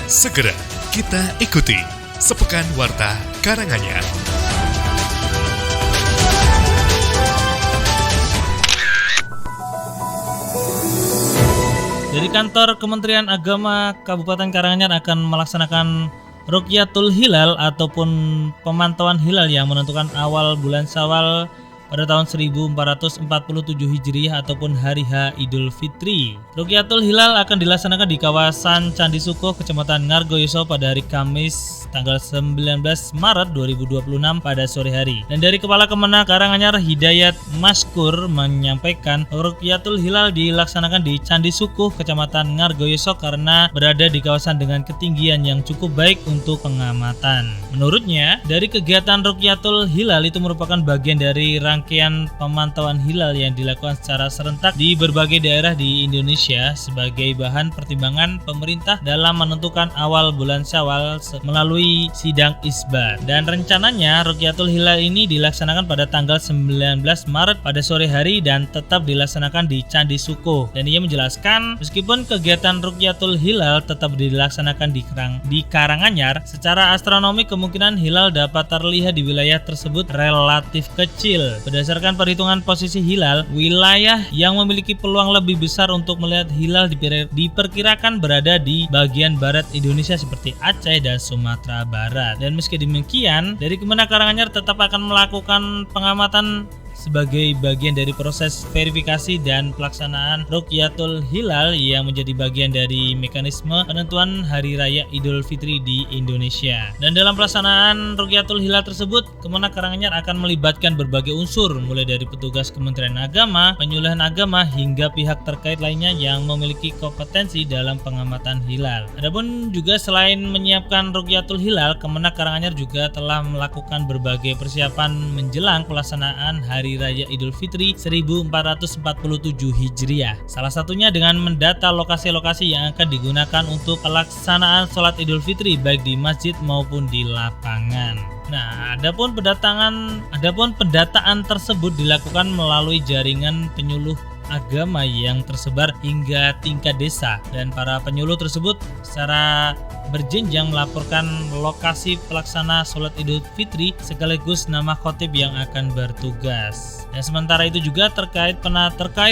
Segera kita ikuti Sepekan Warta Karanganyar. Dari kantor Kementerian Agama Kabupaten Karanganyar akan melaksanakan Rukyatul Hilal ataupun pemantauan hilal yang menentukan awal bulan Syawal pada tahun 1447 Hijriah ataupun hari H Idul Fitri. Rukyatul Hilal akan dilaksanakan di kawasan Candi Sukoh, Kecamatan Ngargoyoso pada hari Kamis tanggal 19 Maret 2026 pada sore hari. Dan dari Kepala Kemenak Karanganyar Hidayat Maskur menyampaikan Rukyatul Hilal dilaksanakan di Candi Sukoh, Kecamatan Ngargoyoso karena berada di kawasan dengan ketinggian yang cukup baik untuk pengamatan. Menurutnya, dari kegiatan Rukyatul Hilal itu merupakan bagian dari rangkaian pemantauan hilal yang dilakukan secara serentak di berbagai daerah di Indonesia sebagai bahan pertimbangan pemerintah dalam menentukan awal bulan Syawal melalui sidang isbat. Dan rencananya Rukyatul Hilal ini dilaksanakan pada tanggal 19 Maret pada sore hari dan tetap dilaksanakan di Candi Sukoh. Dan ia menjelaskan meskipun kegiatan Rukyatul Hilal tetap dilaksanakan di Karanganyar, secara astronomi kemungkinan hilal dapat terlihat di wilayah tersebut relatif kecil. Berdasarkan perhitungan posisi hilal, wilayah yang memiliki peluang lebih besar untuk melihat hilal diperkirakan berada di bagian barat Indonesia seperti Aceh dan Sumatera Barat. Dan meski demikian, dari Kemenak Karanganyar tetap akan melakukan pengamatan sebagai bagian dari proses verifikasi dan pelaksanaan Rukyatul Hilal yang menjadi bagian dari mekanisme penentuan Hari Raya Idul Fitri di Indonesia. Dan dalam pelaksanaan Rukyatul Hilal tersebut, Kemenak Karanganyar akan melibatkan berbagai unsur mulai dari petugas Kementerian Agama, penyuluhan agama hingga pihak terkait lainnya yang memiliki kompetensi dalam pengamatan hilal. Adapun juga selain menyiapkan Rukyatul Hilal, Kemenak Karanganyar juga telah melakukan berbagai persiapan menjelang pelaksanaan Hari Raya Idul Fitri 1447 Hijriah. Salah satunya dengan mendata lokasi-lokasi yang akan digunakan untuk pelaksanaan sholat Idul Fitri baik di masjid maupun di lapangan. Nah, adapun pendataan tersebut dilakukan melalui jaringan penyuluh agama yang tersebar hingga tingkat desa, dan para penyuluh tersebut secara berjenjang melaporkan lokasi pelaksana sholat Idul Fitri sekaligus nama khotib yang akan bertugas. Dan sementara itu juga terkait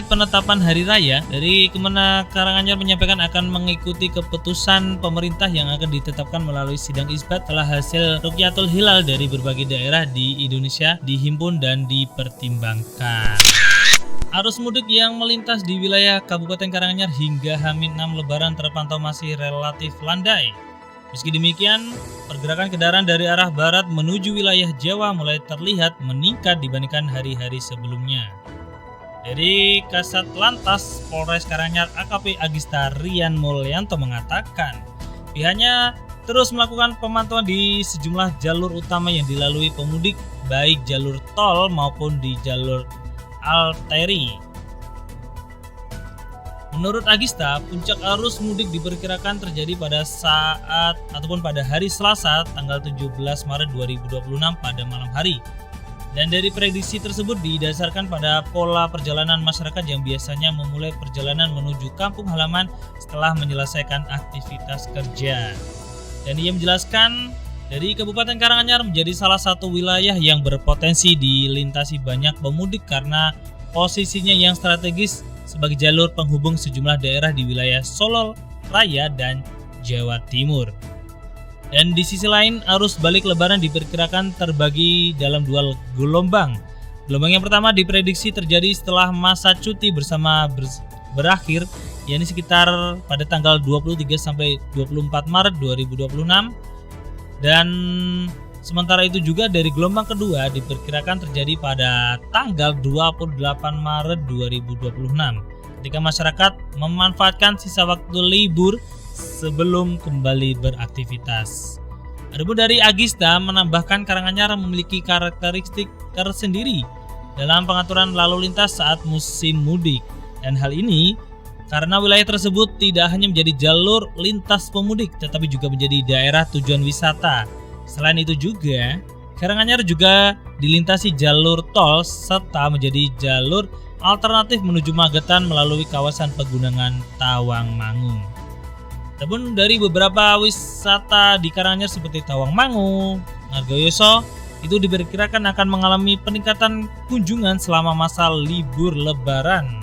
penetapan hari raya, dari Kemenak Karanganyar menyampaikan akan mengikuti keputusan pemerintah yang akan ditetapkan melalui sidang isbat setelah hasil Rukyatul Hilal dari berbagai daerah di Indonesia dihimpun dan dipertimbangkan. Arus mudik yang melintas di wilayah Kabupaten Karanganyar hingga H-6 Lebaran terpantau masih relatif landai. Meski demikian, pergerakan kendaraan dari arah barat menuju wilayah Jawa mulai terlihat meningkat dibandingkan hari-hari sebelumnya. Dari Kasat Lantas Polres Karanganyar AKP Agista Rian Mulyanto mengatakan, pihaknya terus melakukan pemantauan di sejumlah jalur utama yang dilalui pemudik, baik jalur tol maupun di jalur arteri. Menurut Agista, puncak arus mudik diperkirakan terjadi pada hari Selasa tanggal 17 Maret 2026 pada malam hari. Dan dari prediksi tersebut didasarkan pada pola perjalanan masyarakat yang biasanya memulai perjalanan menuju kampung halaman setelah menyelesaikan aktivitas kerja. Dan ia menjelaskan, dari Kabupaten Karanganyar menjadi salah satu wilayah yang berpotensi dilintasi banyak pemudik karena posisinya yang strategis sebagai jalur penghubung sejumlah daerah di wilayah Solo Raya dan Jawa Timur. Dan di sisi lain, arus balik Lebaran diperkirakan terbagi dalam dua gelombang. Gelombang yang pertama diprediksi terjadi setelah masa cuti bersama berakhir, yakni sekitar pada tanggal 23 sampai 24 Maret 2026. Dan sementara itu juga dari gelombang kedua diperkirakan terjadi pada tanggal 28 Maret 2026 ketika masyarakat memanfaatkan sisa waktu libur sebelum kembali beraktivitas. Adapun dari Agista menambahkan Karanganyar memiliki karakteristik tersendiri dalam pengaturan lalu lintas saat musim mudik, dan hal ini karena wilayah tersebut tidak hanya menjadi jalur lintas pemudik tetapi juga menjadi daerah tujuan wisata. Selain itu juga, Karanganyar juga dilintasi jalur tol serta menjadi jalur alternatif menuju Magetan melalui kawasan pegunungan Tawangmangu. Namun dari beberapa wisata di Karanganyar seperti Tawangmangu, Ngargoyoso itu diperkirakan akan mengalami peningkatan kunjungan selama masa libur lebaran.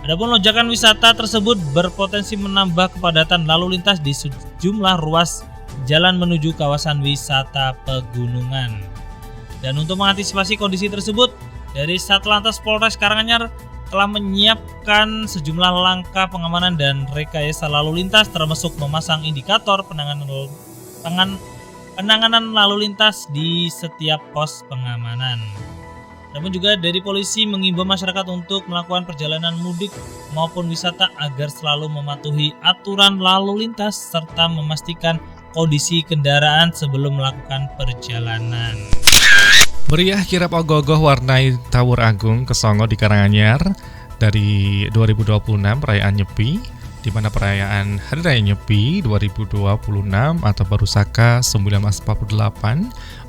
Adapun lonjakan wisata tersebut berpotensi menambah kepadatan lalu lintas di sejumlah ruas jalan menuju kawasan wisata pegunungan. Dan untuk mengantisipasi kondisi tersebut, dari Satlantas Polres Karanganyar telah menyiapkan sejumlah langkah pengamanan dan rekayasa lalu lintas, termasuk memasang indikator penanganan lalu lintas di setiap pos pengamanan. Namun juga dari polisi mengimbau masyarakat untuk melakukan perjalanan mudik maupun wisata agar selalu mematuhi aturan lalu lintas serta memastikan kondisi kendaraan sebelum melakukan perjalanan. Meriah kirap ogoh-ogoh warnai Tawur Agung Kesongo di Karanganyar dari 2026 perayaan Nyepi, di mana perayaan Hari Raya Nyepi 2026 atau Baru Saka 1948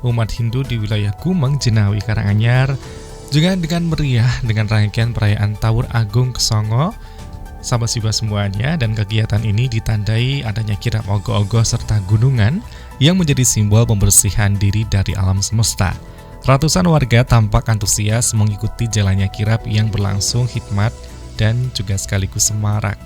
umat Hindu di wilayah Gumeng, Jenawi, Karanganyar juga dengan meriah dengan rangkaian perayaan Tawur Agung Kesongo. Sahabat Siba semuanya, dan kegiatan ini ditandai adanya kirap ogoh-ogoh serta gunungan yang menjadi simbol pembersihan diri dari alam semesta. Ratusan warga tampak antusias mengikuti jalannya kirap yang berlangsung hikmat dan juga sekaligus semarak.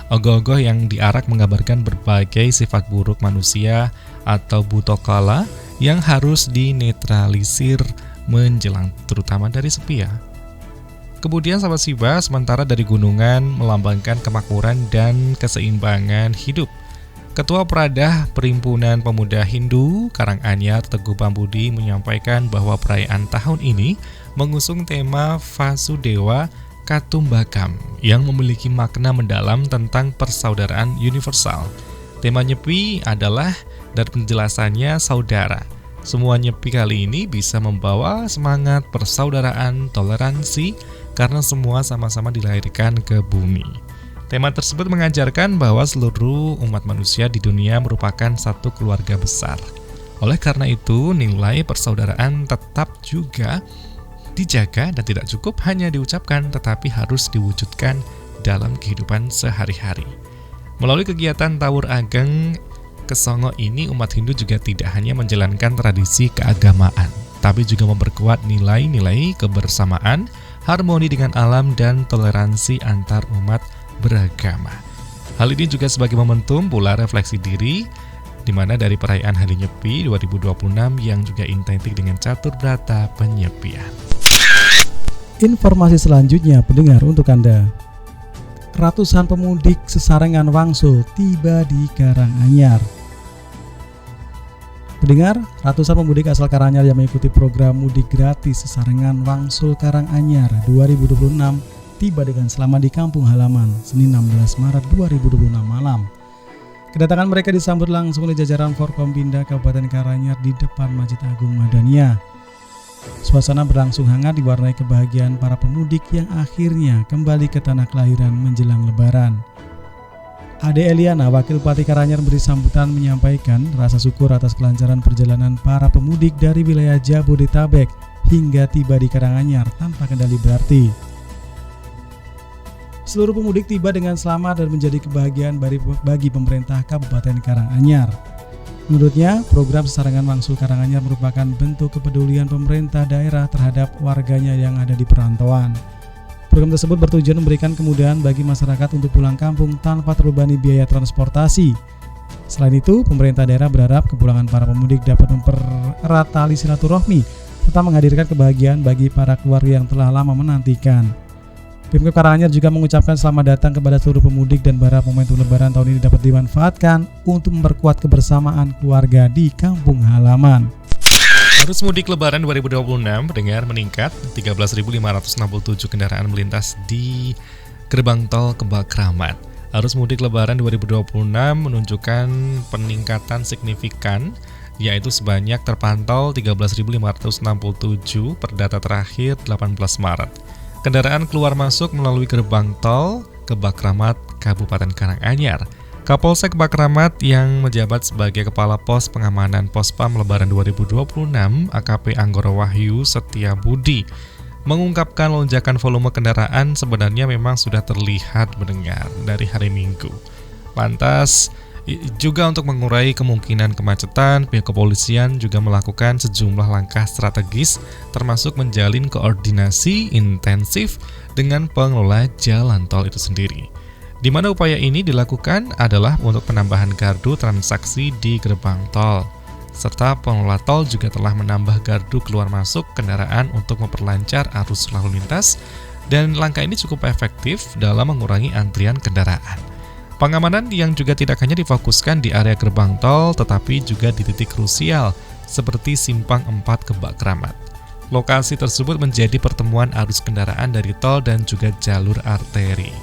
Ogoh-ogoh yang diarak menggambarkan berbagai sifat buruk manusia atau butokala yang harus dinetralisir menjelang terutama dari sepi ya. Kemudian sahabat Siba, sementara dari gunungan melambangkan kemakmuran dan keseimbangan hidup. Ketua Pradah Perhimpunan Pemuda Hindu Karanganyar Teguh Pambudi menyampaikan bahwa perayaan tahun ini mengusung tema Vasudewa Katumbakam yang memiliki makna mendalam tentang persaudaraan universal. Tema Nyepi adalah dan penjelasannya saudara. Semua Nyepi kali ini bisa membawa semangat persaudaraan, toleransi karena semua sama-sama dilahirkan ke bumi. Tema tersebut mengajarkan bahwa seluruh umat manusia di dunia merupakan satu keluarga besar. Oleh karena itu, nilai persaudaraan tetap juga dijaga dan tidak cukup hanya diucapkan, tetapi harus diwujudkan dalam kehidupan sehari-hari. Melalui kegiatan Tawur Ageng Kesongo ini, umat Hindu juga tidak hanya menjalankan tradisi keagamaan, tapi juga memperkuat nilai-nilai kebersamaan, harmoni dengan alam, dan toleransi antar umat beragama. Hal ini juga sebagai momentum pula refleksi diri, di mana dari perayaan Hari Nyepi 2026 yang juga identik dengan catur berata penyepian. Informasi selanjutnya pendengar untuk Anda. Ratusan pemudik sesarengan wangsul tiba di Karanganyar. Pendengar, ratusan pemudik asal Karanganyar yang mengikuti program mudik gratis sesarengan Wangsul Karanganyar 2026 tiba dengan selamat di kampung halaman Senin 16 Maret 2026 malam. Kedatangan mereka disambut langsung oleh jajaran Forkompinda Kabupaten Karanganyar di depan Masjid Agung Madania. Suasana berlangsung hangat diwarnai kebahagiaan para pemudik yang akhirnya kembali ke tanah kelahiran menjelang Lebaran. Ade Eliana, Wakil Bupati Karanganyar, beri sambutan menyampaikan rasa syukur atas kelancaran perjalanan para pemudik dari wilayah Jabodetabek hingga tiba di Karanganyar tanpa kendali berarti. Seluruh pemudik tiba dengan selamat dan menjadi kebahagiaan bagi pemerintah Kabupaten Karanganyar. Menurutnya, program sesarengan Wangsul Karanganyar merupakan bentuk kepedulian pemerintah daerah terhadap warganya yang ada di perantauan. Program tersebut bertujuan memberikan kemudahan bagi masyarakat untuk pulang kampung tanpa terbebani biaya transportasi. Selain itu, pemerintah daerah berharap kepulangan para pemudik dapat mempererat tali silaturahmi serta menghadirkan kebahagiaan bagi para keluarga yang telah lama menantikan. Pemkab Karanganyar juga mengucapkan selamat datang kepada seluruh pemudik dan berharap momentum Lebaran tahun ini dapat dimanfaatkan untuk memperkuat kebersamaan keluarga di kampung halaman. Arus mudik Lebaran 2026 pendengar meningkat, 13.567 kendaraan melintas di gerbang tol Kebak Kramat. Arus mudik Lebaran 2026 menunjukkan peningkatan signifikan, yaitu sebanyak terpantau 13.567 per data terakhir 18 Maret. Kendaraan keluar masuk melalui gerbang tol Kebak Kramat, Kabupaten Karanganyar. Kapolsek Kebak Kramat yang menjabat sebagai Kepala Pos Pengamanan Pospam Lebaran 2026, AKP Anggoro Wahyu Setiabudi, mengungkapkan lonjakan volume kendaraan sebenarnya memang sudah terlihat mendengar dari hari Minggu. Lantas, juga untuk mengurai kemungkinan kemacetan, pihak kepolisian juga melakukan sejumlah langkah strategis termasuk menjalin koordinasi intensif dengan pengelola jalan tol itu sendiri. Di mana upaya ini dilakukan adalah untuk penambahan gardu transaksi di gerbang tol. Serta pengelola tol juga telah menambah gardu keluar masuk kendaraan untuk memperlancar arus lalu lintas, dan langkah ini cukup efektif dalam mengurangi antrian kendaraan. Pengamanan yang juga tidak hanya difokuskan di area gerbang tol, tetapi juga di titik krusial seperti Simpang 4 Kebak Keramat. Lokasi tersebut menjadi pertemuan arus kendaraan dari tol dan juga jalur arteri.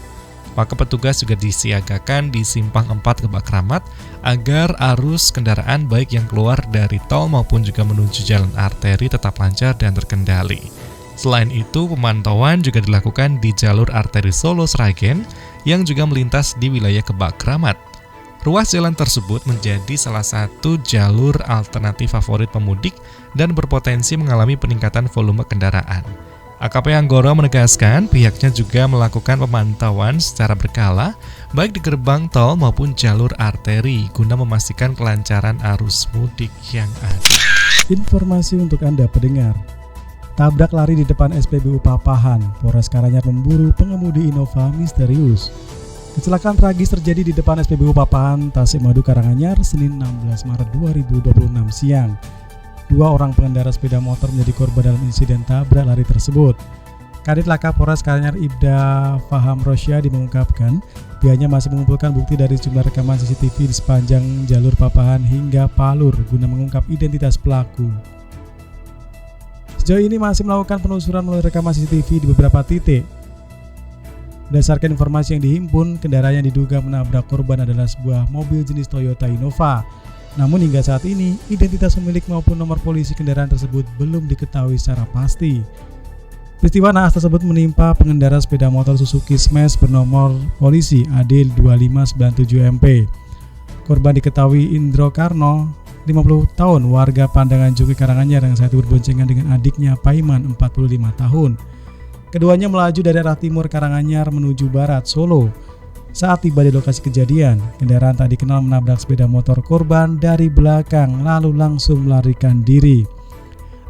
Maka petugas juga disiagakan di Simpang 4 Kebak Keramat agar arus kendaraan baik yang keluar dari tol maupun juga menuju jalan arteri tetap lancar dan terkendali. Selain itu, pemantauan juga dilakukan di jalur arteri Solo Sragen yang juga melintas di wilayah Kebak Keramat. Ruas jalan tersebut menjadi salah satu jalur alternatif favorit pemudik dan berpotensi mengalami peningkatan volume kendaraan. AKP Anggoro menegaskan pihaknya juga melakukan pemantauan secara berkala baik di gerbang tol maupun jalur arteri guna memastikan kelancaran arus mudik yang ada. Informasi untuk Anda pendengar. Tabrak lari di depan SPBU Papahan, Polres Karanganyar memburu pengemudi Innova misterius. Kecelakaan tragis terjadi di depan SPBU Papahan, Tasikmadu, Karanganyar, Senin 16 Maret 2026 siang. 2 orang pengendara sepeda motor menjadi korban dalam insiden tabrak lari tersebut. Kadit Laka Polres Karanganyar Ibda Faham Rosyadi mengungkapkan, pihaknya masih mengumpulkan bukti dari sejumlah rekaman CCTV di sepanjang jalur Papahan hingga Palur guna mengungkap identitas pelaku. Sejauh ini masih melakukan penelusuran melalui rekaman CCTV di beberapa titik. Berdasarkan informasi yang dihimpun, kendaraan yang diduga menabrak korban adalah sebuah mobil jenis Toyota Innova. Namun hingga saat ini, identitas pemilik maupun nomor polisi kendaraan tersebut belum diketahui secara pasti. Peristiwa naas tersebut menimpa pengendara sepeda motor Suzuki Smash bernomor polisi AD 2597MP. Korban diketahui Indro Karno, 50 tahun, warga Pandangan Jogi Karanganyar yang saat itu berboncengan dengan adiknya Paiman, 45 tahun. Keduanya melaju dari arah timur Karanganyar menuju barat Solo. Saat tiba di lokasi kejadian, kendaraan tak dikenal menabrak sepeda motor korban dari belakang lalu langsung melarikan diri.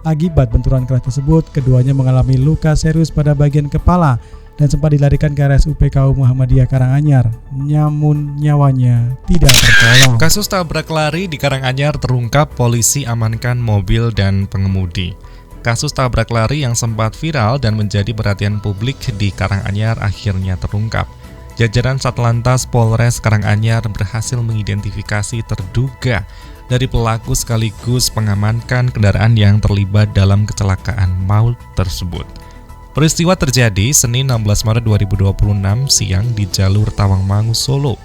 Akibat benturan keras tersebut, keduanya mengalami luka serius pada bagian kepala dan sempat dilarikan ke RSUP KU Muhammadiyah Karanganyar. Namun nyawanya tidak tertolong. Kasus tabrak lari di Karanganyar terungkap, polisi amankan mobil dan pengemudi. Kasus tabrak lari yang sempat viral dan menjadi perhatian publik di Karanganyar akhirnya terungkap. Jajaran Satlantas Polres Karanganyar berhasil mengidentifikasi terduga dari pelaku sekaligus mengamankan kendaraan yang terlibat dalam kecelakaan maut tersebut. Peristiwa terjadi Senin 16 Maret 2026 siang di jalur Tawangmangu Solo,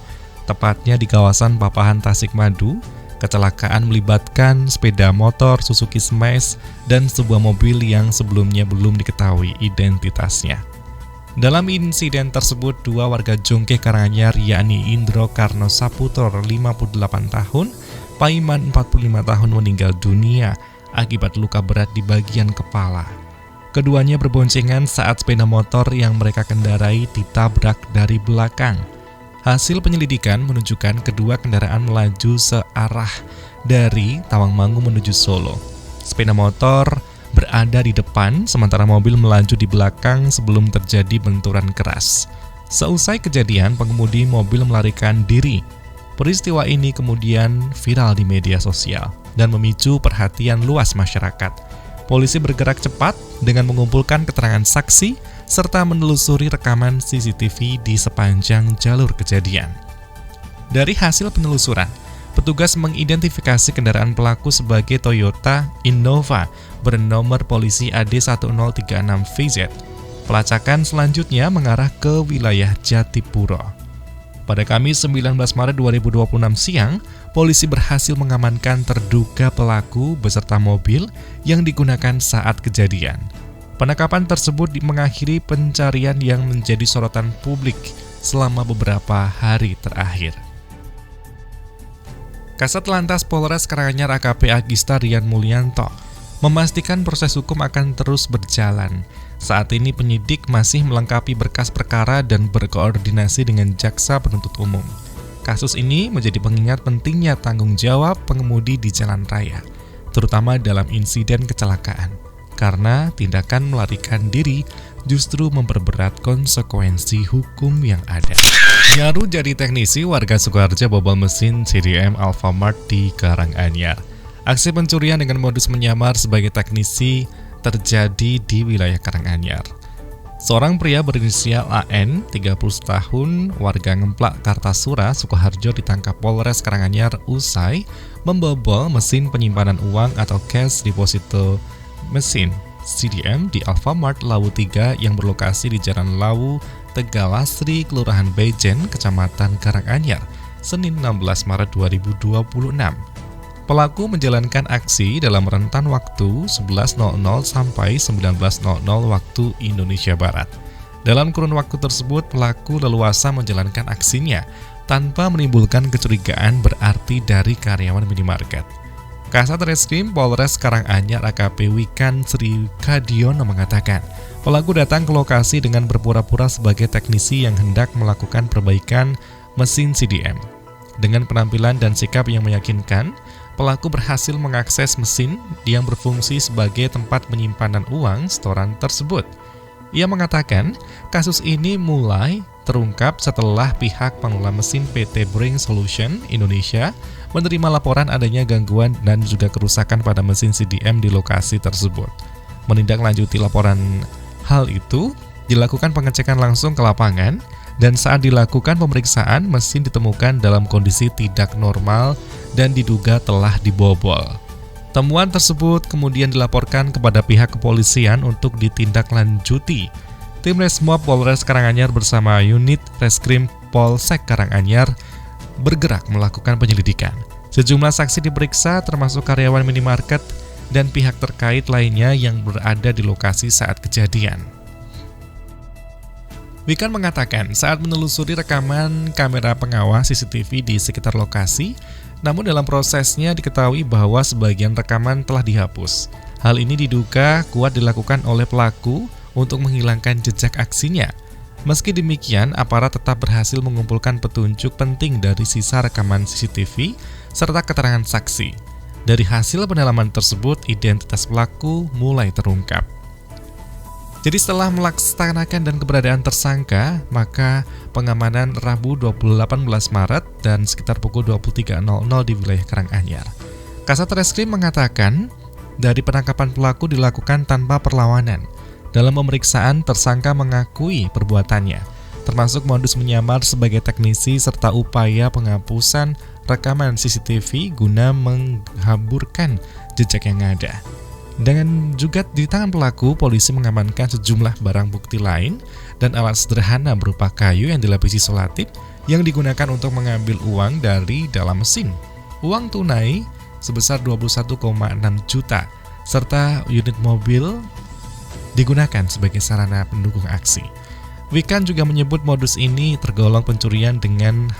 tepatnya di kawasan Papahan Tasikmadu. Kecelakaan melibatkan sepeda motor Suzuki Smash dan sebuah mobil yang sebelumnya belum diketahui identitasnya. Dalam insiden tersebut, 2 warga Jongke Karanganyar yakni Indro Karno Saputor 58 tahun, Paiman 45 tahun meninggal dunia akibat luka berat di bagian kepala. Keduanya berboncengan saat sepeda motor yang mereka kendarai ditabrak dari belakang. Hasil penyelidikan menunjukkan kedua kendaraan melaju searah dari Tawangmangu menuju Solo. Sepeda motor berada di depan, sementara mobil melaju di belakang sebelum terjadi benturan keras. Seusai kejadian, pengemudi mobil melarikan diri. Peristiwa ini kemudian viral di media sosial dan memicu perhatian luas masyarakat. Polisi bergerak cepat dengan mengumpulkan keterangan saksi serta menelusuri rekaman CCTV di sepanjang jalur kejadian. Dari hasil penelusuran, petugas mengidentifikasi kendaraan pelaku sebagai Toyota Innova bernomor polisi AD1036VZ. Pelacakan selanjutnya mengarah ke wilayah Jatipuro. Pada Kamis 19 Maret 2026 siang, polisi berhasil mengamankan terduga pelaku beserta mobil yang digunakan saat kejadian. Penangkapan tersebut mengakhiri pencarian yang menjadi sorotan publik selama beberapa hari terakhir. Kasat Lantas Polres Karanganyar AKP Agista Rian Mulyanto memastikan proses hukum akan terus berjalan. Saat ini penyidik masih melengkapi berkas perkara dan berkoordinasi dengan jaksa penuntut umum. Kasus ini menjadi pengingat pentingnya tanggung jawab pengemudi di jalan raya, terutama dalam insiden kecelakaan, karena tindakan melarikan diri justru memperberat konsekuensi hukum yang ada. Nyaru jadi teknisi, warga Sukoharjo bobol mesin CDM Alfamart di Karanganyar. Aksi pencurian dengan modus menyamar sebagai teknisi terjadi di wilayah Karanganyar. Seorang pria berinisial AN, 30 tahun, warga Ngemplak, Kartasura, Sukoharjo ditangkap Polres Karanganyar usai membobol mesin penyimpanan uang atau cash deposito mesin CDM di Alfamart Lawu 3 yang berlokasi di Jalan Lawu, Tegalasri, Kelurahan Bejen, Kecamatan Karanganyar, Senin 16 Maret 2026. Pelaku menjalankan aksi dalam rentan waktu 11.00 sampai 19.00 waktu Indonesia Barat. Dalam kurun waktu tersebut, pelaku leluasa menjalankan aksinya tanpa menimbulkan kecurigaan berarti dari karyawan minimarket. Kasat Reskrim Polres Karanganyar AKP Wikan Sri Kadiono mengatakan, pelaku datang ke lokasi dengan berpura-pura sebagai teknisi yang hendak melakukan perbaikan mesin CDM. Dengan penampilan dan sikap yang meyakinkan, pelaku berhasil mengakses mesin yang berfungsi sebagai tempat penyimpanan uang setoran tersebut. Ia mengatakan, kasus ini mulai terungkap setelah pihak pengelola mesin PT Bring Solution Indonesia menerima laporan adanya gangguan dan juga kerusakan pada mesin CDM di lokasi tersebut. Menindaklanjuti laporan hal itu, dilakukan pengecekan langsung ke lapangan, dan saat dilakukan pemeriksaan, mesin ditemukan dalam kondisi tidak normal dan diduga telah dibobol. Temuan tersebut kemudian dilaporkan kepada pihak kepolisian untuk ditindaklanjuti. Tim Resmob Polres Karanganyar bersama unit Reskrim Polsek Karanganyar bergerak melakukan penyelidikan. Sejumlah saksi diperiksa termasuk karyawan minimarket dan pihak terkait lainnya yang berada di lokasi saat kejadian. Wikan mengatakan saat menelusuri rekaman kamera pengawas CCTV di sekitar lokasi, namun dalam prosesnya diketahui bahwa sebagian rekaman telah dihapus. Hal ini diduga kuat dilakukan oleh pelaku untuk menghilangkan jejak aksinya. Meski demikian, aparat tetap berhasil mengumpulkan petunjuk penting dari sisa rekaman CCTV serta keterangan saksi. Dari hasil pendalaman tersebut, identitas pelaku mulai terungkap. Jadi setelah melaksanakan dan keberadaan tersangka, maka pengamanan Rabu 18 Maret dan sekitar pukul 23.00 di wilayah Karanganyar. Kasat Reskrim mengatakan, dari penangkapan pelaku dilakukan tanpa perlawanan. Dalam pemeriksaan, tersangka mengakui perbuatannya, termasuk modus menyamar sebagai teknisi serta upaya penghapusan rekaman CCTV guna menghamburkan jejak yang ada. Dan juga di tangan pelaku, polisi mengamankan sejumlah barang bukti lain dan alat sederhana berupa kayu yang dilapisi selotip yang digunakan untuk mengambil uang dari dalam mesin. Uang tunai sebesar 21,6 juta, serta unit mobil digunakan sebagai sarana pendukung aksi. Wikan juga menyebut modus ini tergolong pencurian dengan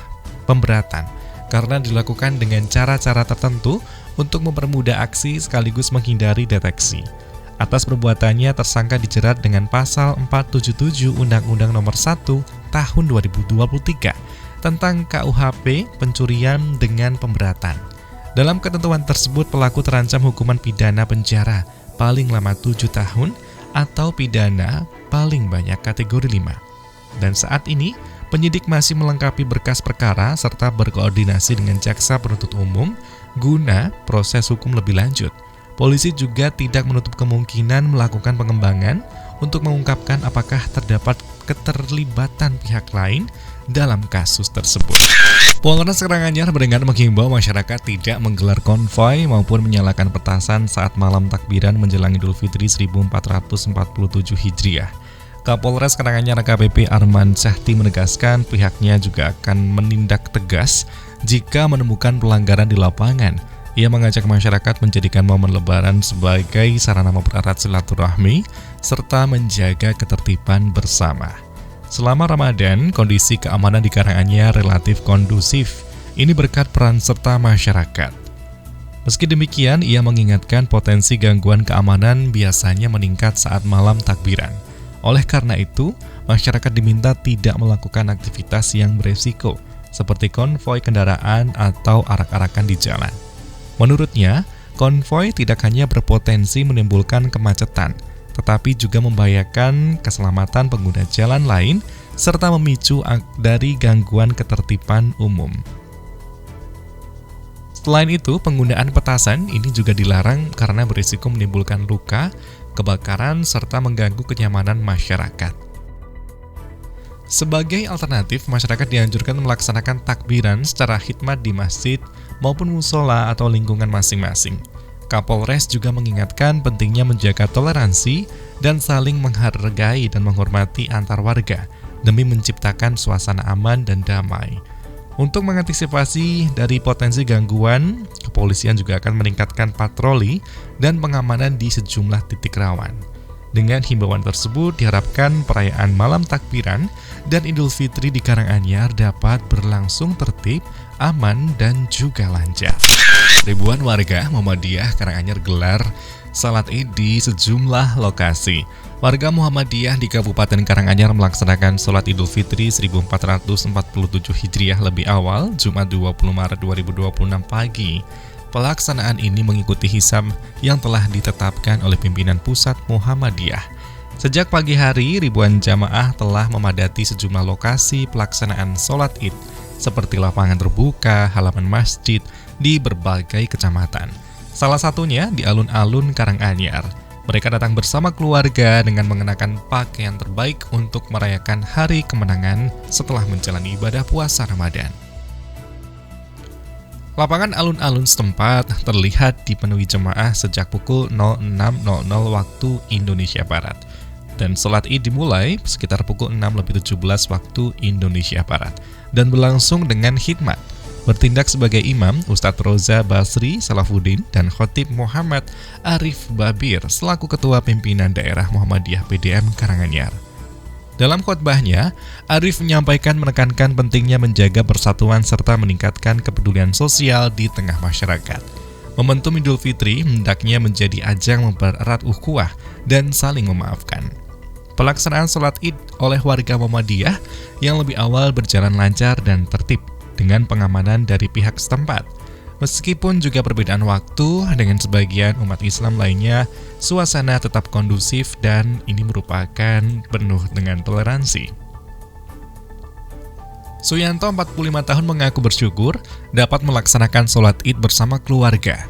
pemberatan, karena dilakukan dengan cara-cara tertentu untuk mempermudah aksi sekaligus menghindari deteksi. Atas perbuatannya, tersangka dijerat dengan pasal 477 Undang-Undang Nomor 1 Tahun 2023 tentang KUHP pencurian dengan pemberatan. Dalam ketentuan tersebut, pelaku terancam hukuman pidana penjara paling lama 7 tahun atau pidana paling banyak kategori 5. Dan saat ini, penyidik masih melengkapi berkas perkara serta berkoordinasi dengan jaksa penuntut umum guna proses hukum lebih lanjut. Polisi juga tidak menutup kemungkinan melakukan pengembangan untuk mengungkapkan apakah terdapat keterlibatan pihak lain dalam kasus tersebut. Polres Karanganyar berengan menghimbau masyarakat tidak menggelar konvoi maupun menyalakan petasan saat malam takbiran menjelang Idul Fitri 1447 Hijriah. Kapolres Karanganyar AKBP Arman Syahti menegaskan pihaknya juga akan menindak tegas jika menemukan pelanggaran di lapangan. Ia mengajak masyarakat menjadikan momen Lebaran sebagai sarana mempererat silaturahmi serta menjaga ketertiban bersama. Selama Ramadan, kondisi keamanan di Karanganyar relatif kondusif. Ini berkat peran serta masyarakat. Meski demikian, ia mengingatkan potensi gangguan keamanan biasanya meningkat saat malam takbiran. Oleh karena itu, masyarakat diminta tidak melakukan aktivitas yang beresiko, seperti konvoi kendaraan atau arak-arakan di jalan. Menurutnya, konvoi tidak hanya berpotensi menimbulkan kemacetan, tetapi juga membahayakan keselamatan pengguna jalan lain serta memicu dari gangguan ketertiban umum. Selain itu, penggunaan petasan ini juga dilarang karena berisiko menimbulkan luka, kebakaran, serta mengganggu kenyamanan masyarakat. Sebagai alternatif, masyarakat dianjurkan melaksanakan takbiran secara khidmat di masjid maupun musola atau lingkungan masing-masing. Kapolres juga mengingatkan pentingnya menjaga toleransi dan saling menghargai dan menghormati antar warga demi menciptakan suasana aman dan damai. Untuk mengantisipasi dari potensi gangguan, kepolisian juga akan meningkatkan patroli dan pengamanan di sejumlah titik rawan. Dengan himbauan tersebut, diharapkan perayaan malam takbiran dan Idul Fitri di Karanganyar dapat berlangsung tertib, aman, dan juga lancar. Ribuan warga Muhammadiyah Karanganyar gelar salat Id di sejumlah lokasi. Warga Muhammadiyah di Kabupaten Karanganyar melaksanakan sholat Idul Fitri 1447 Hijriah lebih awal, Jumat 20 Maret 2026 pagi. Pelaksanaan ini mengikuti hisab yang telah ditetapkan oleh pimpinan pusat Muhammadiyah. Sejak pagi hari, ribuan jamaah telah memadati sejumlah lokasi pelaksanaan sholat Id, seperti lapangan terbuka, halaman masjid, di berbagai kecamatan. Salah satunya di alun-alun Karanganyar. Mereka datang bersama keluarga dengan mengenakan pakaian terbaik untuk merayakan hari kemenangan setelah menjalani ibadah puasa Ramadan. Lapangan alun-alun setempat terlihat dipenuhi jemaah sejak pukul 06.00 waktu Indonesia Barat. Dan sholat Id dimulai sekitar pukul 6.17 waktu Indonesia Barat dan berlangsung dengan khidmat. Bertindak sebagai imam, Ustadz Roza Basri Salafuddin dan Khotib Muhammad Arif Babir selaku Ketua Pimpinan Daerah Muhammadiyah PDM Karanganyar. Dalam khotbahnya, Arif menyampaikan menekankan pentingnya menjaga persatuan serta meningkatkan kepedulian sosial di tengah masyarakat. Momentum Idul Fitri hendaknya menjadi ajang mempererat ukhuwah dan saling memaafkan. Pelaksanaan sholat Id oleh warga Muhammadiyah yang lebih awal berjalan lancar dan tertib dengan pengamanan dari pihak setempat. Meskipun juga perbedaan waktu dengan sebagian umat Islam lainnya, suasana tetap kondusif dan ini merupakan penuh dengan toleransi. Suyanto, 45 tahun, mengaku bersyukur dapat melaksanakan sholat Id bersama keluarga.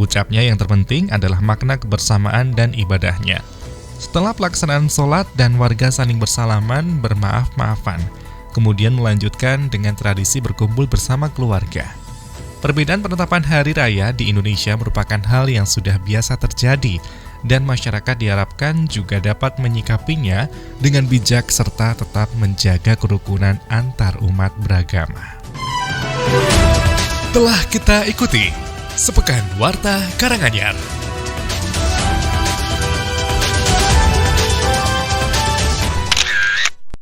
Ucapnya yang terpenting adalah makna kebersamaan dan ibadahnya. Setelah pelaksanaan sholat dan warga saling bersalaman, bermaaf-maafan, kemudian melanjutkan dengan tradisi berkumpul bersama keluarga. Perbedaan penetapan hari raya di Indonesia merupakan hal yang sudah biasa terjadi dan masyarakat diharapkan juga dapat menyikapinya dengan bijak serta tetap menjaga kerukunan antar umat beragama. Telah kita ikuti Sepekan Warta Karanganyar.